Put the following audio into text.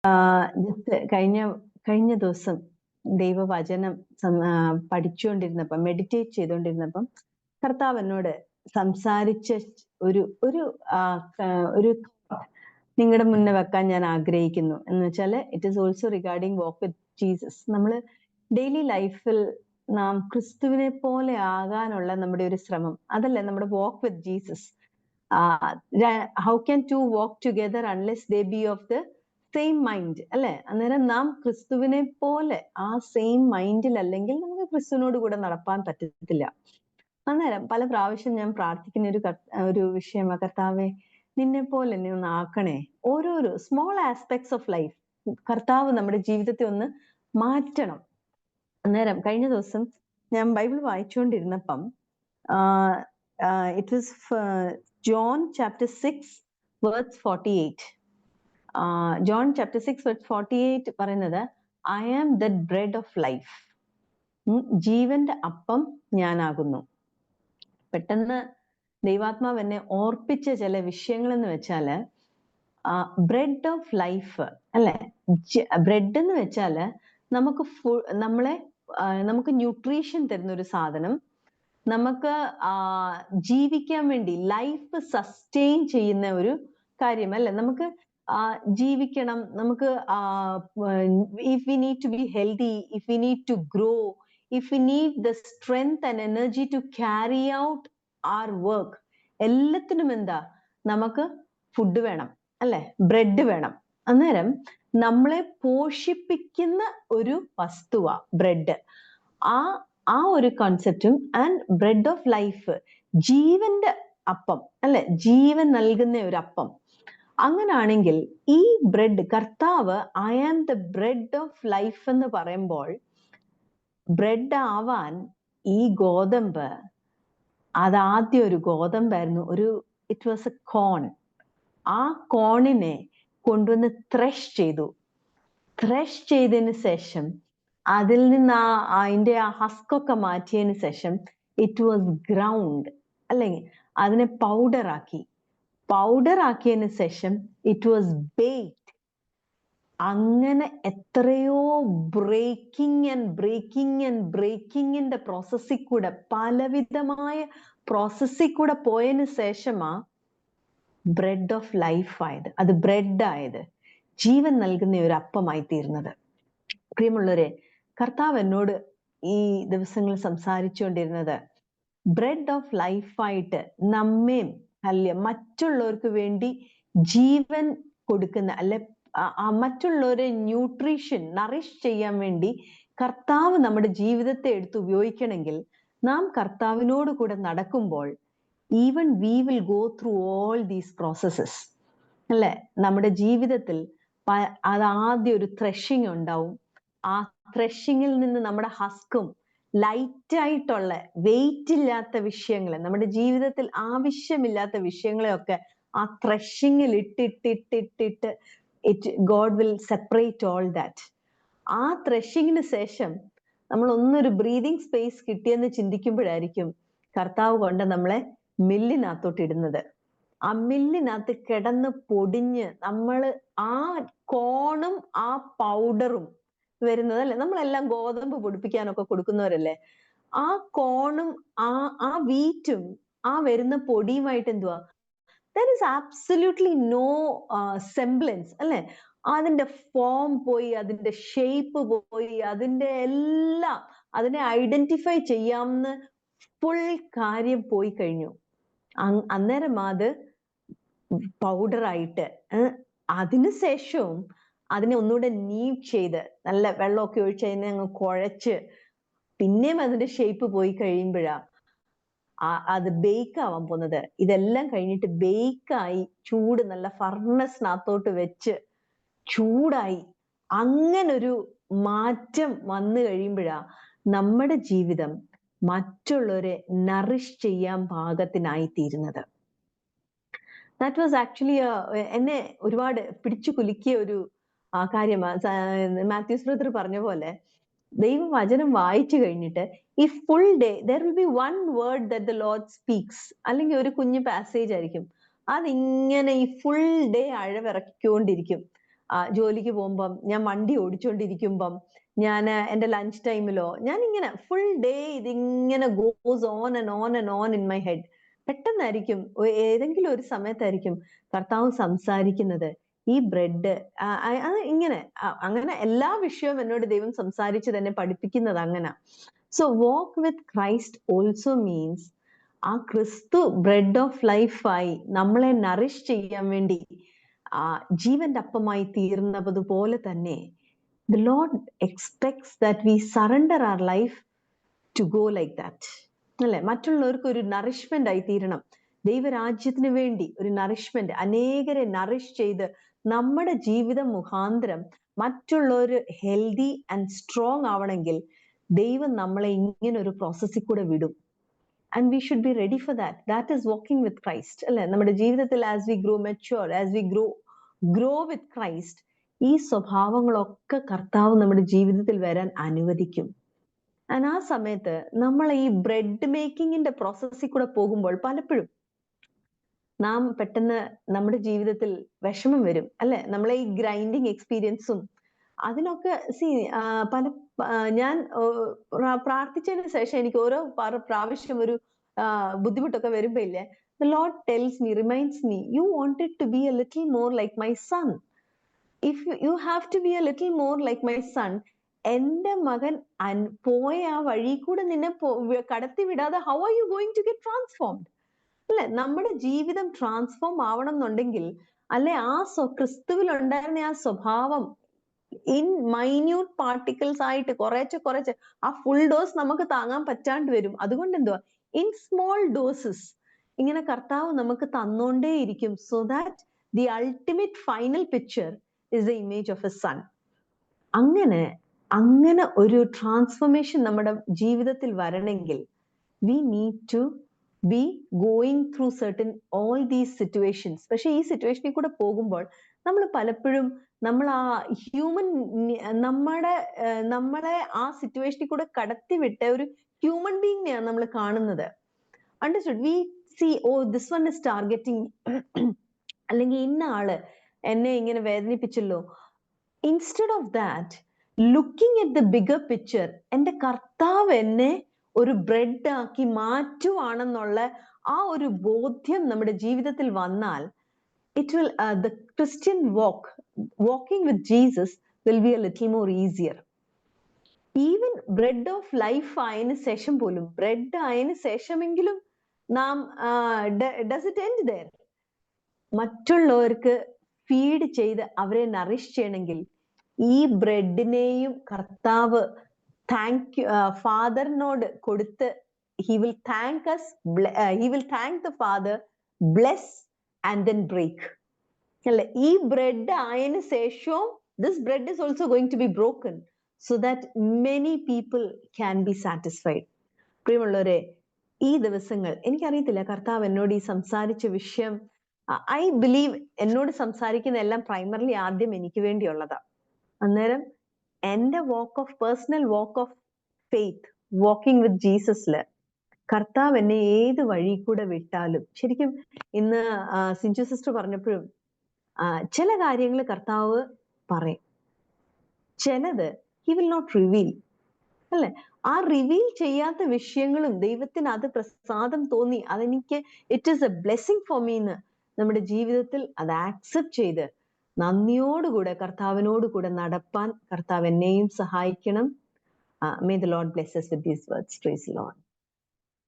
Just കഴിഞ്ഞ ദിവസം ദൈവവചനം പഠിച്ചുകൊണ്ടിരുന്നപ്പം, മെഡിറ്റേറ്റ് ചെയ്തുകൊണ്ടിരുന്നപ്പം കർത്താവ് എന്നോട് സംസാരിച്ച ഒരു ഒരു ഒരു നിങ്ങളുടെ മുന്നേ വെക്കാൻ ഞാൻ ആഗ്രഹിക്കുന്നു. എന്ന് വെച്ചാൽ it is also regarding walk with Jesus. നമ്മൾ ഡെയിലി ലൈഫിൽ നാം ക്രിസ്തുവിനെ പോലെ ആകാനുള്ള നമ്മുടെ ഒരു ശ്രമം, അതല്ലേ നമ്മുടെ walk with Jesus. How can to walk together unless they be of the same mind, അല്ലെ? അന്നേരം നാം ക്രിസ്തുവിനെ പോലെ ആ സെയിം മൈൻഡിൽ അല്ലെങ്കിൽ നമുക്ക് ക്രിസ്തുവിനോട് കൂടെ നടപ്പാൻ പറ്റത്തില്ല. അന്നേരം പല പ്രാവശ്യം ഞാൻ പ്രാർത്ഥിക്കുന്ന ഒരു വിഷയമാ, കർത്താവെ നിന്നെ പോലെ എന്നെ ഒന്ന് ആക്കണേ. ഓരോരോ സ്മോൾ ആസ്പെക്ട്സ് ഓഫ് ലൈഫ് കർത്താവ് നമ്മുടെ ജീവിതത്തെ ഒന്ന് മാറ്റണം. അന്നേരം കഴിഞ്ഞ ദിവസം ഞാൻ ബൈബിൾ വായിച്ചുകൊണ്ടിരുന്നപ്പം it was John chapter 6 verse 48. John chapter 6 verse 48 പറയുന്നത്, I am the bread of life, ജീവന്റെ അപ്പം ഞാനാകുന്നു. പെട്ടെന്ന് ദൈവാത്മാവ് എന്നെ ഓർപ്പിച്ച ചില വിഷയങ്ങൾ എന്ന് വെച്ചാല്, ബ്രെഡ് ഓഫ് ലൈഫ്, അല്ലെ? ബ്രെഡ് എന്ന് വെച്ചാല് നമുക്ക് ന്യൂട്രീഷൻ തരുന്ന ഒരു സാധനം, നമുക്ക് ജീവിക്കാൻ വേണ്ടി ലൈഫ് സസ്റ്റെയിൻ ചെയ്യുന്ന ഒരു കാര്യം, അല്ലെ? നമുക്ക് ജീവിക്കണം, നമുക്ക് if we need to be healthy, if we need to grow, if we need the strength and energy to carry out our work, എല്ലാത്തിനും എന്താ, നമുക്ക് ഫുഡ് വേണം, അല്ലെ? ബ്രെഡ് വേണം. അന്നേരം നമ്മളെ പോഷിപ്പിക്കുന്ന ഒരു വസ്തുവാ ബ്രെഡ്. ആ ഒരു കോൺസെപ്റ്റും, ആൻഡ് ബ്രെഡ് ഓഫ് ലൈഫ്, ജീവന്റെ അപ്പം, അല്ലെ? ജീവൻ നൽകുന്ന ഒരു അപ്പം. അങ്ങനാണെങ്കിൽ ഈ ബ്രെഡ്, കർത്താവ് I am the bread of life എന്ന് പറയുമ്പോൾ, ബ്രെഡ് ആവാൻ ഈ ഗോതമ്പ്, അതാദ്യം ഒരു ഗോതമ്പായിരുന്നു, ഇറ്റ് വാസ് എ കോൺ. ആ കോണിനെ കൊണ്ടുവന്ന് ത്രഷ് ചെയ്തു. ത്രഷ് ചെയ്തതിന് ശേഷം അതിൽ നിന്ന് അതിന്റെ ആ ഹസ്കൊക്കെ മാറ്റിയതിന് ശേഷം ഇറ്റ് വാസ് ഗ്രൗണ്ട്, അല്ലെങ്കിൽ അതിനെ പൗഡർ ആക്കിയതിന് ശേഷം ഇറ്റ് വാസ് ബേക്ഡ്. അങ്ങനെ എത്രയോ ബ്രേക്കിങ്ങിന്റെ പ്രോസസ്സിൽ കൂടെ, പലവിധമായ പ്രോസസ്സിൽ കൂടെ പോയതിനു ശേഷമാ ബ്രെഡ് ഓഫ് ലൈഫ് ആയത്, അത് ബ്രെഡ് ആയത്, ജീവൻ നൽകുന്ന ഒരു അപ്പമായി തീർന്നത്. പ്രിയമുള്ളവരെ, കർത്താവ് എന്നോട് ഈ ദിവസങ്ങളിൽ സംസാരിച്ചുകൊണ്ടിരുന്നത്, ബ്രെഡ് ഓഫ് ലൈഫായിട്ട് നമ്മയും മറ്റുള്ളവർക്ക് വേണ്ടി ജീവൻ കൊടുക്കുന്ന, അല്ലെ മറ്റുള്ളവരെ നറിഷ് ചെയ്യാൻ വേണ്ടി കർത്താവ് നമ്മുടെ ജീവിതത്തെ എടുത്ത് ഉപയോഗിക്കണമെങ്കിൽ നാം കർത്താവിനോട് കൂടെ നടക്കുമ്പോൾ, even we will go through all these processes, അല്ലെ? നമ്മുടെ ജീവിതത്തിൽ അതാദ്യം ഒരു ത്രഷിങ് ഉണ്ടാവും. ആ ത്രഷിങ്ങിൽ നിന്ന് നമ്മുടെ ഹസ്കും, ലൈറ്റായിട്ടുള്ള വെയിറ്റ് ഇല്ലാത്ത വിഷയങ്ങൾ, നമ്മുടെ ജീവിതത്തിൽ ആവശ്യമില്ലാത്ത വിഷയങ്ങളെയൊക്കെ ആ ത്രഷിങ്ങിൽ ഇട്ടിട്ട് God will separate all that. ആ ത്രഷിങ്ങിന് ശേഷം നമ്മൾ ഒന്നൊരു ബ്രീതിങ് സ്പേസ് കിട്ടിയെന്ന് ചിന്തിക്കുമ്പോഴായിരിക്കും കർത്താവ് കൊണ്ട് നമ്മളെ മില്ലിനകത്തോട്ട് ഇടുന്നത്. ആ മില്ലിനകത്ത് കിടന്ന് പൊടിഞ്ഞ് നമ്മൾ ആ കോണും ആ പൗഡറും വരുന്നത്, അല്ലെ? നമ്മളെല്ലാം ഗോതമ്പ് പൊടിപ്പിക്കാനൊക്കെ കൊടുക്കുന്നവരല്ലേ? ആ കോണും ആ വീറ്റും ആ വരുന്ന പൊടിയുമായിട്ട് എന്തുവാ, there is absolutely no semblance, അല്ലെ? അതിന്റെ ഫോം പോയി, അതിന്റെ ഷേപ്പ് പോയി, അതിന്റെ എല്ലാം, അതിനെ ഐഡന്റിഫൈ ചെയ്യാവുന്ന ഫുൾ കാര്യം പോയി കഴിഞ്ഞു. അന്നേരം അത് പൗഡറായിട്ട്, അതിനുശേഷവും അതിനെ ഒന്നുകൂടെ നീവ് ചെയ്ത് നല്ല വെള്ളമൊക്കെ ഒഴിച്ച് അതിനെ അങ്ങ് കുഴച്ച് പിന്നെയും അതിന്റെ ഷേപ്പ് പോയി കഴിയുമ്പോഴാ അത് ബേക്ക് ആവാൻ പോകുന്നത്. ഇതെല്ലാം കഴിഞ്ഞിട്ട് ബേക്കായി ചൂട് നല്ല ഫർണസിനകത്തോട്ട് വെച്ച് ചൂടായി അങ്ങനൊരു മാറ്റം വന്നു കഴിയുമ്പോഴാ നമ്മുടെ ജീവിതം മറ്റുള്ളവരെ നറിഷ് ചെയ്യാൻ പാകത്തിനായി തീരുന്നത്. ദാറ്റ് വാസ് ആക്ച്വലി എന്നെ ഒരുപാട് പിടിച്ചു കുലുക്കിയ ഒരു കാര്യമാണ്. മാത്യൂസ് ബ്രദർ പറഞ്ഞ പോലെ, ദൈവവചനം വായിച്ചു കഴിഞ്ഞിട്ട് ഈ full day there will be one word that the Lord speaks, അല്ലെങ്കിൽ ഒരു കുഞ്ഞു പാസേജ് ആയിരിക്കും, അതിങ്ങനെ ഈ ഫുൾ ഡേ അഴവിറക്കിക്കൊണ്ടിരിക്കും. ജോലിക്ക് പോകുമ്പം, ഞാൻ വണ്ടി ഓടിച്ചുകൊണ്ടിരിക്കുമ്പം, ഞാൻ എൻ്റെ ലഞ്ച് ടൈമിലോ ഞാൻ ഇങ്ങനെ ഫുൾ ഡേ ഇതിങ്ങനെ goes on and on and on in my head. പെട്ടെന്നായിരിക്കും ഏതെങ്കിലും ഒരു സമയത്തായിരിക്കും കർത്താവ് സംസാരിക്കുന്നത്. ഈ ബ്രെഡ് അത് ഇങ്ങനെ അങ്ങനെ എല്ലാ വിഷയവും എന്നോട് ദൈവം സംസാരിച്ച് തന്നെ പഠിപ്പിക്കുന്നത് അങ്ങനെ. സോ വാക്ക് വിത്ത് ക്രൈസ്റ്റ് ഓൾസോ മീൻസ് ആ ക്രിസ്തു ബ്രെഡ് ഓഫ് ലൈഫായി നമ്മളെ നറിഷ് ചെയ്യാൻ വേണ്ടി ജീവന്റെ അപ്പമായി തീർന്നതുപോലെ തന്നെ the Lord expects that we surrender our life to go like that. അല്ലെ, മറ്റുള്ളവർക്ക് ഒരു നറിഷ്മെന്റ് ആയി തീരണം. ദൈവരാജ്യത്തിന് വേണ്ടി ഒരു നറിഷ്മെന്റ്, അനേകരെ നറിഷ് ചെയ്ത് നമ്മുടെ ജീവിതം മുഖാന്തരം മറ്റുള്ളവർ ഹെൽത്തി ആൻഡ് സ്ട്രോങ് ആവണമെങ്കിൽ ദൈവം നമ്മളെ ഇങ്ങനെ ഒരു പ്രോസസ്സിൽ കൂടെ വിടും. And we should be ready for that. That is walking with Christ. അല്ലെ, നമ്മുടെ ജീവിതത്തിൽ as we grow mature, as we grow with Christ, ഈ സ്വഭാവങ്ങളൊക്കെ കർത്താവ് നമ്മുടെ ജീവിതത്തിൽ വരാൻ അനുവദിക്കും. And ആ സമയത്ത് നമ്മൾ ഈ ബ്രെഡ് മേക്കിങ്ങിന്റെ പ്രോസസ്സിൽ കൂടെ പോകുമ്പോൾ പലപ്പോഴും നാം പെട്ടെന്ന് നമ്മുടെ ജീവിതത്തിൽ വിഷമം വരും, അല്ലെ? നമ്മളെ ഈ ഗ്രൈൻഡിങ് എക്സ്പീരിയൻസും അതിനൊക്കെ ഞാൻ പ്രാർത്ഥിച്ചതിന് ശേഷം എനിക്ക് ഓരോ പ്രാവശ്യം ഒരു ബുദ്ധിമുട്ടൊക്കെ വരുമ്പോ ഇല്ലേ, the Lord tells me, reminds me, you wanted to be a little more like my son. If you have to be a little more like my son, എന്റെ മകൻ പോയ ആ വഴി കൂടെ നിന്നെ കടത്തി വിടാതെ how are you going to get transformed? അല്ലെ, നമ്മുടെ ജീവിതം ട്രാൻസ്ഫോം ആവണം എന്നുണ്ടെങ്കിൽ, അല്ലെ, ആ ക്രിസ്തുവിൽ ഉണ്ടായിരുന്ന ആ സ്വഭാവം ഇൻ മൈന്യൂട്ട് പാർട്ടിക്കിൾസ് ആയിട്ട് കുറച്ച് ആ ഫുൾ ഡോസ് നമുക്ക് താങ്ങാൻ പറ്റാണ്ട് വരും. അതുകൊണ്ട് എന്തുവാ, ഇൻ സ്മോൾ ഡോസസ് ഇങ്ങനെ കർത്താവ് നമുക്ക് തന്നോണ്ടേയിരിക്കും. So that the ultimate final picture is the image of a son. അങ്ങനെ ഒരു ട്രാൻസ്ഫോർമേഷൻ നമ്മുടെ ജീവിതത്തിൽ വരണമെങ്കിൽ we need to be going through certain all these situations. പക്ഷെ ഈ സിറ്റുവേഷനിൽ കൂടെ പോകുമ്പോൾ നമ്മൾ പലപ്പോഴും നമ്മൾ ആ നമ്മളെ ആ സിറ്റുവേഷനിൽ കൂടെ കടത്തിവിട്ട ഒരു ഹ്യൂമൻ ബീങ്ങിനെയാണ് നമ്മൾ കാണുന്നത്. Understood? We see, oh this one is targeting, അല്ലെങ്കിൽ ഇന്ന ആള് എന്നെ ഇങ്ങനെ വേദനിപ്പിച്ചല്ലോ. Instead of that, looking at the bigger picture, എന്റെ കർത്താവ് എന്നെ ഒരു ബ്രെഡ് ആക്കി മാറ്റുവാണെന്നുള്ള ആ ഒരു ബോധ്യം നമ്മുടെ ജീവിതത്തിൽ വന്നാൽ, it will the Christian walking with Jesus will be a little more easier. Even bread of life ആയതിനു ശേഷം പോലും, ബ്രെഡ് ആയതിനു ശേഷമെങ്കിലും നാം does it end there? മറ്റുള്ളവർക്ക് ഫീഡ് ചെയ്ത് അവരെ നറിഷ് ചെയ്യണമെങ്കിൽ ഈ ബ്രെഡിനെയും കർത്താവ് ഫാദറിനോട് കൊടുത്ത് he will thank the Father, bless and then break. അല്ലെ, ഈ ബ്രെഡ് ആയതിനു ശേഷവും this bread is also going to be broken so that many people can be satisfied. പ്രിയമുള്ളവരെ, ഈ ദിവസങ്ങൾ എനിക്കറിയത്തില്ല കർത്താവ് എന്നോട് ഈ സംസാരിച്ച വിഷയം, ഐ ബിലീവ് എന്നോട് സംസാരിക്കുന്ന എല്ലാം പ്രൈമറിലി ആദ്യം എനിക്ക് വേണ്ടിയുള്ളതാ. അന്നേരം എന്റെ personal walk of faith, walking with ജീസസില് കർത്താവ് എന്നെ ഏത് വഴി കൂടെ വിട്ടാലും, ശരിക്കും ഇന്ന് സിഞ്ചു സിസ്റ്റർ പറഞ്ഞപ്പോഴും ചില കാര്യങ്ങൾ കർത്താവ് പറയും, ചിലത് ഹി വിൽ നോട്ട് റിവീൽ. അല്ലെ, ആ റിവീൽ ചെയ്യാത്ത വിഷയങ്ങളും ദൈവത്തിന് അത് പ്രസാദം തോന്നി, അതെനിക്ക് it is A blessing for me എന്ന് നമ്മുടെ ജീവിതത്തിൽ അത് ആക്സെപ്റ്റ് ചെയ്ത് നന്ദിയോടുകൂടെ കർത്താവിനോട് കൂടെ നടപ്പാൻ കർത്താവ് എന്നെയും സഹായിക്കണം. May the Lord bless us with these words. Praise the Lord.